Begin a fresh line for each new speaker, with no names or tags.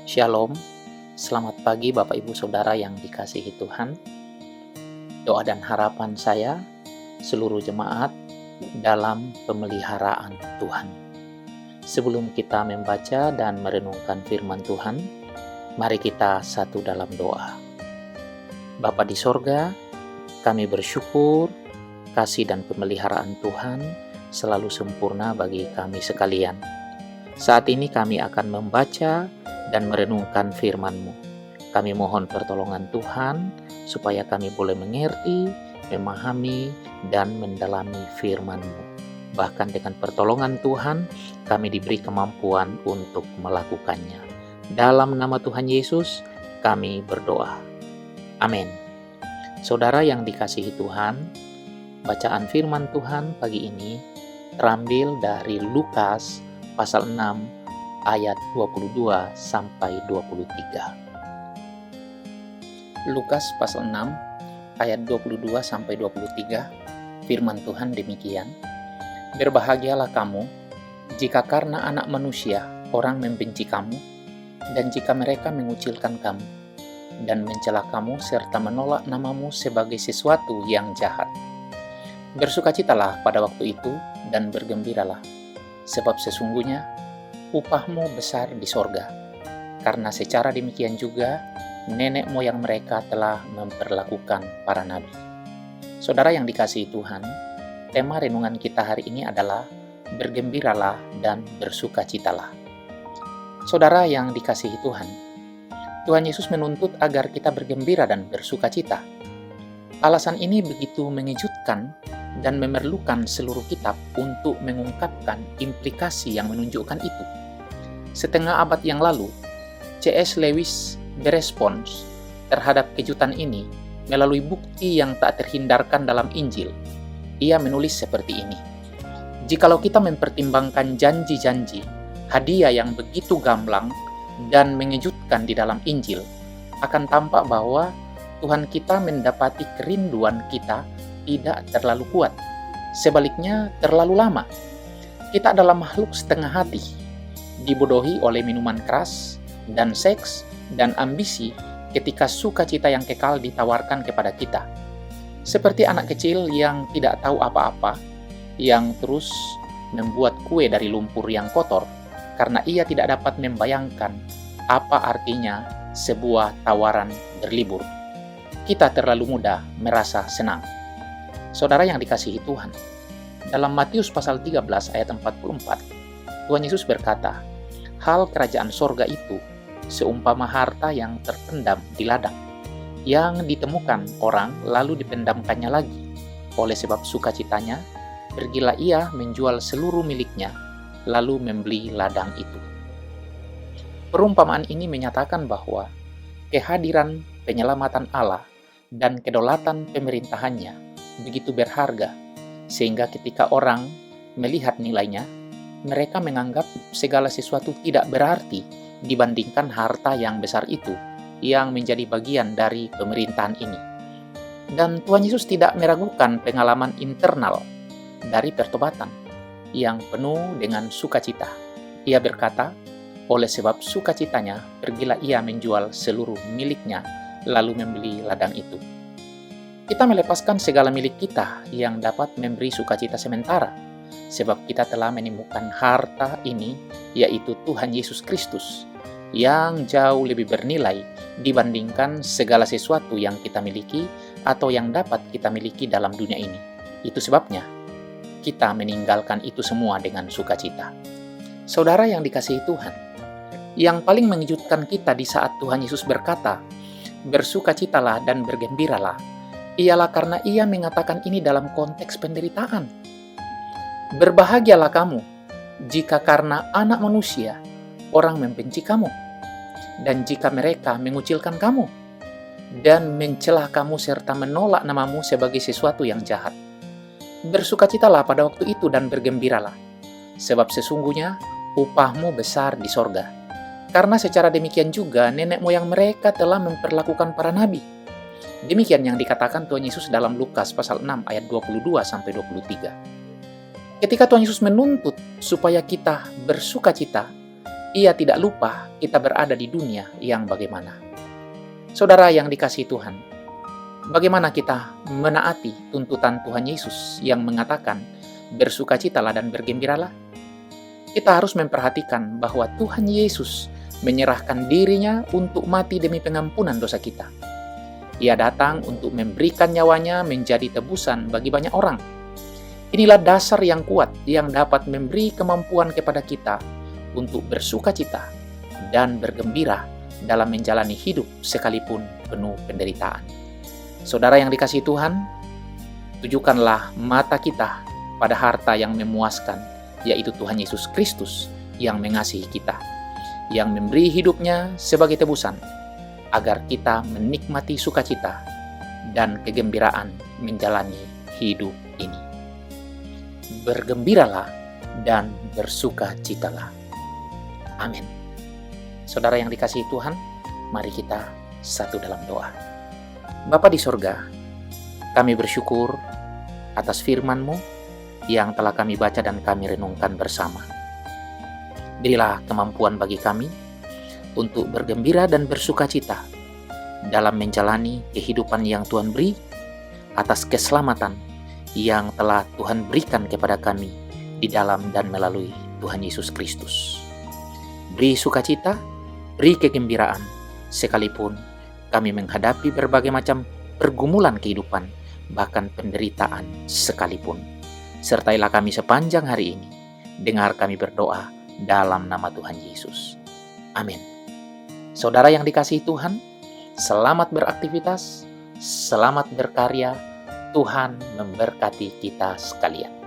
Shalom, selamat pagi Bapak Ibu Saudara yang dikasihi Tuhan. Doa dan harapan saya, seluruh jemaat dalam pemeliharaan Tuhan. Sebelum kita membaca dan merenungkan firman Tuhan, mari kita satu dalam doa. Bapa di sorga, kami bersyukur kasih dan pemeliharaan Tuhan selalu sempurna bagi kami sekalian. Saat ini kami akan membaca dan merenungkan firman-Mu. Kami mohon pertolongan Tuhan, supaya kami boleh mengerti, memahami, dan mendalami firman-Mu. Bahkan dengan pertolongan Tuhan, kami diberi kemampuan untuk melakukannya. Dalam nama Tuhan Yesus, kami berdoa. Amin. Saudara yang dikasihi Tuhan, bacaan firman Tuhan pagi ini terambil dari Lukas pasal 6, ayat 22 sampai 23. Lukas pasal 6 ayat 22 sampai 23, firman Tuhan demikian. Berbahagialah kamu jika karena anak manusia orang membenci kamu, dan jika mereka mengucilkan kamu dan mencela kamu serta menolak namamu sebagai sesuatu yang jahat. Bersukacitalah pada waktu itu dan bergembiralah, sebab sesungguhnya upahmu besar di sorga, karena secara demikian juga nenek moyang mereka telah memperlakukan para nabi. Saudara yang dikasihi Tuhan, tema renungan kita hari ini adalah bergembiralah dan bersukacitalah. Saudara yang dikasihi Tuhan, Tuhan Yesus menuntut agar kita bergembira dan bersukacita. Alasan ini begitu mengejutkan dan memerlukan seluruh kitab untuk mengungkapkan implikasi yang menunjukkan itu. Setengah abad yang lalu, C.S. Lewis berespons terhadap kejutan ini melalui bukti yang tak terhindarkan dalam Injil. Ia menulis seperti ini: jikalau kita mempertimbangkan janji-janji, hadiah yang begitu gamblang dan mengejutkan di dalam Injil, akan tampak bahwa Tuhan kita mendapati kerinduan kita tidak terlalu kuat. Sebaliknya, terlalu lama. Kita adalah makhluk setengah hati, dibodohi oleh minuman keras dan seks dan ambisi ketika sukacita yang kekal ditawarkan kepada kita. Seperti anak kecil yang tidak tahu apa-apa, yang terus membuat kue dari lumpur yang kotor karena ia tidak dapat membayangkan apa artinya sebuah tawaran berlibur. Kita terlalu mudah merasa senang. Saudara yang dikasihi Tuhan, dalam Matius pasal 13 ayat 44, Tuhan Yesus berkata, hal kerajaan sorga itu seumpama harta yang terpendam di ladang, yang ditemukan orang lalu dipendamkannya lagi. Oleh sebab sukacitanya, pergilah ia menjual seluruh miliknya, lalu membeli ladang itu. Perumpamaan ini menyatakan bahwa kehadiran penyelamatan Allah dan kedaulatan pemerintahannya begitu berharga, sehingga ketika orang melihat nilainya, mereka menganggap segala sesuatu tidak berarti dibandingkan harta yang besar itu yang menjadi bagian dari pemerintahan ini. Dan Tuhan Yesus tidak meragukan pengalaman internal dari pertobatan yang penuh dengan sukacita. Ia berkata, oleh sebab sukacitanya, pergilah ia menjual seluruh miliknya, lalu membeli ladang itu. Kita melepaskan segala milik kita yang dapat memberi sukacita sementara, sebab kita telah menemukan harta ini, yaitu Tuhan Yesus Kristus, yang jauh lebih bernilai dibandingkan segala sesuatu yang kita miliki atau yang dapat kita miliki dalam dunia ini. Itu sebabnya kita meninggalkan itu semua dengan sukacita. Saudara yang dikasihi Tuhan, yang paling mengejutkan kita di saat Tuhan Yesus berkata, bersukacitalah dan bergembiralah, ialah karena ia mengatakan ini dalam konteks penderitaan. Berbahagialah kamu jika karena anak manusia orang membenci kamu, dan jika mereka mengucilkan kamu dan mencela kamu serta menolak namamu sebagai sesuatu yang jahat. Bersukacitalah pada waktu itu dan bergembiralah, sebab sesungguhnya upahmu besar di sorga. Karena secara demikian juga nenek moyang mereka telah memperlakukan para nabi. Demikian yang dikatakan Tuhan Yesus dalam Lukas pasal 6 ayat 22 sampai 23. Ketika Tuhan Yesus menuntut supaya kita bersukacita, Ia tidak lupa kita berada di dunia yang bagaimana. Saudara yang dikasihi Tuhan, bagaimana kita menaati tuntutan Tuhan Yesus yang mengatakan, bersukacitalah dan bergembiralah? Kita harus memperhatikan bahwa Tuhan Yesus menyerahkan dirinya untuk mati demi pengampunan dosa kita. Ia datang untuk memberikan nyawanya menjadi tebusan bagi banyak orang. Inilah dasar yang kuat yang dapat memberi kemampuan kepada kita untuk bersukacita dan bergembira dalam menjalani hidup sekalipun penuh penderitaan. Saudara yang dikasihi Tuhan, tujukanlah mata kita pada harta yang memuaskan, yaitu Tuhan Yesus Kristus yang mengasihi kita, yang memberi hidupnya sebagai tebusan, agar kita menikmati sukacita dan kegembiraan menjalani hidup ini. Bergembiralah dan bersukacitalah. Amin. Saudara yang dikasihi Tuhan, mari kita satu dalam doa. Bapa di sorga, kami bersyukur atas firman-Mu yang telah kami baca dan kami renungkan bersama. Berilah kemampuan bagi kami untuk bergembira dan bersukacita dalam menjalani kehidupan yang Tuhan beri atas keselamatan yang telah Tuhan berikan kepada kami di dalam dan melalui Tuhan Yesus Kristus. Beri sukacita, beri kegembiraan, sekalipun kami menghadapi berbagai macam pergumulan kehidupan, bahkan penderitaan sekalipun. Sertailah kami sepanjang hari ini. Dengar kami berdoa dalam nama Tuhan Yesus. Amin. Saudara yang dikasihi Tuhan, selamat beraktivitas, selamat berkarya. Tuhan memberkati kita sekalian.